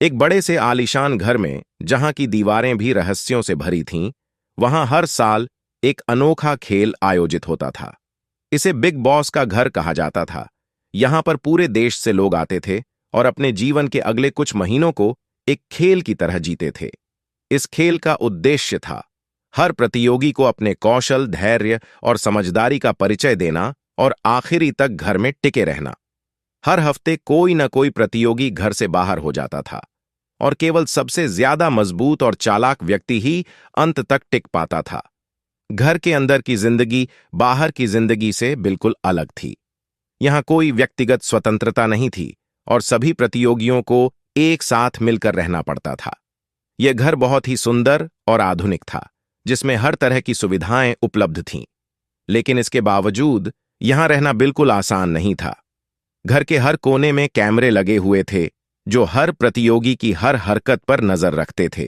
एक बड़े से आलीशान घर में, जहां की दीवारें भी रहस्यों से भरी थीं, वहां हर साल एक अनोखा खेल आयोजित होता था। इसे बिग बॉस का घर कहा जाता था। यहां पर पूरे देश से लोग आते थे और अपने जीवन के अगले कुछ महीनों को एक खेल की तरह जीते थे। इस खेल का उद्देश्य था हर प्रतियोगी को अपने कौशल, धैर्य और समझदारी का परिचय देना और आखिरी तक घर में टिके रहना। हर हफ्ते कोई न कोई प्रतियोगी घर से बाहर हो जाता था और केवल सबसे ज्यादा मजबूत और चालाक व्यक्ति ही अंत तक टिक पाता था। घर के अंदर की जिंदगी बाहर की जिंदगी से बिल्कुल अलग थी। यहां कोई व्यक्तिगत स्वतंत्रता नहीं थी और सभी प्रतियोगियों को एक साथ मिलकर रहना पड़ता था। यह घर बहुत ही सुंदर और आधुनिक था, जिसमें हर तरह की सुविधाएं उपलब्ध थीं। लेकिन इसके बावजूद यहां रहना बिल्कुल आसान नहीं था। घर के हर कोने में कैमरे लगे हुए थे, जो हर प्रतियोगी की हर हरकत पर नजर रखते थे।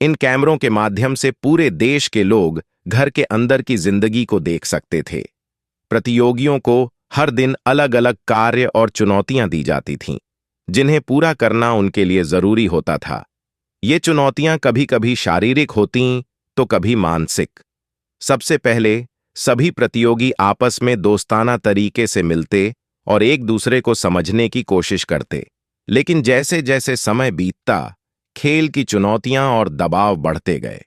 इन कैमरों के माध्यम से पूरे देश के लोग घर के अंदर की जिंदगी को देख सकते थे। प्रतियोगियों को हर दिन अलग अलग कार्य और चुनौतियां दी जाती थीं, जिन्हें पूरा करना उनके लिए जरूरी होता था। ये चुनौतियां कभी कभी शारीरिक होतीं तो कभी मानसिक। सबसे पहले सभी प्रतियोगी आपस में दोस्ताना तरीके से मिलते और एक दूसरे को समझने की कोशिश करते। लेकिन जैसे जैसे समय बीतता, खेल की चुनौतियां और दबाव बढ़ते गए।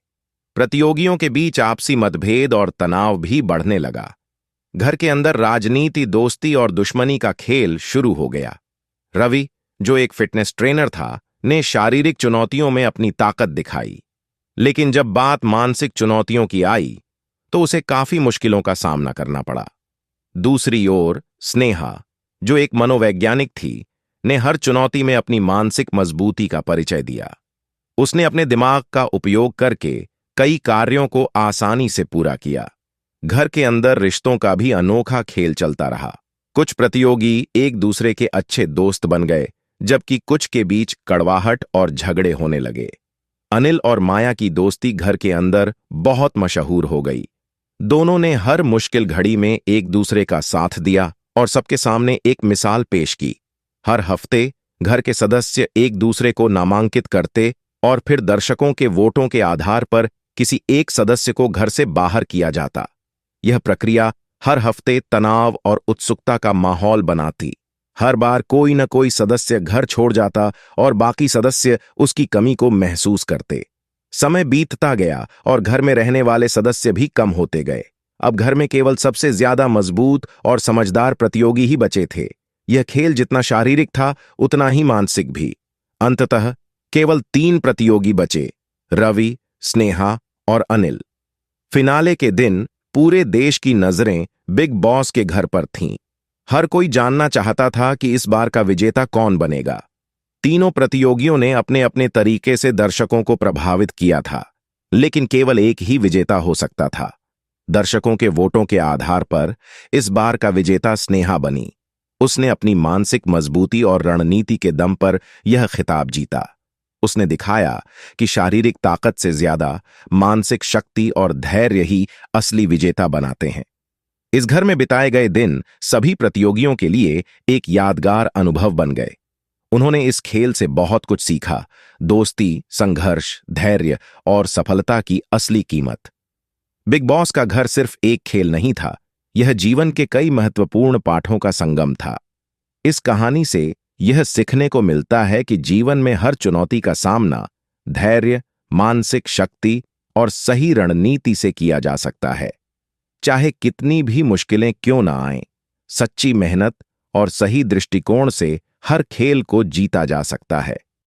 प्रतियोगियों के बीच आपसी मतभेद और तनाव भी बढ़ने लगा। घर के अंदर राजनीति, दोस्ती और दुश्मनी का खेल शुरू हो गया। रवि, जो एक फिटनेस ट्रेनर था, ने शारीरिक चुनौतियों में अपनी ताकत दिखाई। लेकिन जब बात मानसिक चुनौतियों की आई, तो उसे काफी मुश्किलों का सामना करना पड़ा। दूसरी ओर स्नेहा, जो एक मनोवैज्ञानिक थी, ने हर चुनौती में अपनी मानसिक मजबूती का परिचय दिया। उसने अपने दिमाग का उपयोग करके कई कार्यों को आसानी से पूरा किया। घर के अंदर रिश्तों का भी अनोखा खेल चलता रहा। कुछ प्रतियोगी एक दूसरे के अच्छे दोस्त बन गए, जबकि कुछ के बीच कड़वाहट और झगड़े होने लगे। अनिल और माया की दोस्ती घर के अंदर बहुत मशहूर हो गई। दोनों ने हर मुश्किल घड़ी में एक दूसरे का साथ दिया और सबके सामने एक मिसाल पेश की। हर हफ्ते घर के सदस्य एक दूसरे को नामांकित करते और फिर दर्शकों के वोटों के आधार पर किसी एक सदस्य को घर से बाहर किया जाता। यह प्रक्रिया हर हफ्ते तनाव और उत्सुकता का माहौल बनाती। हर बार कोई न कोई सदस्य घर छोड़ जाता और बाकी सदस्य उसकी कमी को महसूस करते। समय बीतता गया और घर में रहने वाले सदस्य भी कम होते गए। अब घर में केवल सबसे ज्यादा मजबूत और समझदार प्रतियोगी ही बचे थे। यह खेल जितना शारीरिक था, उतना ही मानसिक भी। अंततः केवल 3 प्रतियोगी बचे, रवि, स्नेहा और अनिल। फिनाले के दिन पूरे देश की नजरें बिग बॉस के घर पर थीं। हर कोई जानना चाहता था कि इस बार का विजेता कौन बनेगा। तीनों प्रतियोगियों ने अपने अपने तरीके से दर्शकों को प्रभावित किया था, लेकिन केवल एक ही विजेता हो सकता था। दर्शकों के वोटों के आधार पर इस बार का विजेता स्नेहा बनी। उसने अपनी मानसिक मजबूती और रणनीति के दम पर यह खिताब जीता। उसने दिखाया कि शारीरिक ताकत से ज्यादा मानसिक शक्ति और धैर्य ही असली विजेता बनाते हैं। इस घर में बिताए गए दिन सभी प्रतियोगियों के लिए एक यादगार अनुभव बन गए। उन्होंने इस खेल से बहुत कुछ सीखा: दोस्ती, संघर्ष, धैर्य और सफलता की असली कीमत। बिग बॉस का घर सिर्फ एक खेल नहीं था, यह जीवन के कई महत्वपूर्ण पाठों का संगम था। इस कहानी से यह सीखने को मिलता है कि जीवन में हर चुनौती का सामना धैर्य, मानसिक शक्ति और सही रणनीति से किया जा सकता है। चाहे कितनी भी मुश्किलें क्यों ना आएं, सच्ची मेहनत और सही दृष्टिकोण से हर खेल को जीता जा सकता है।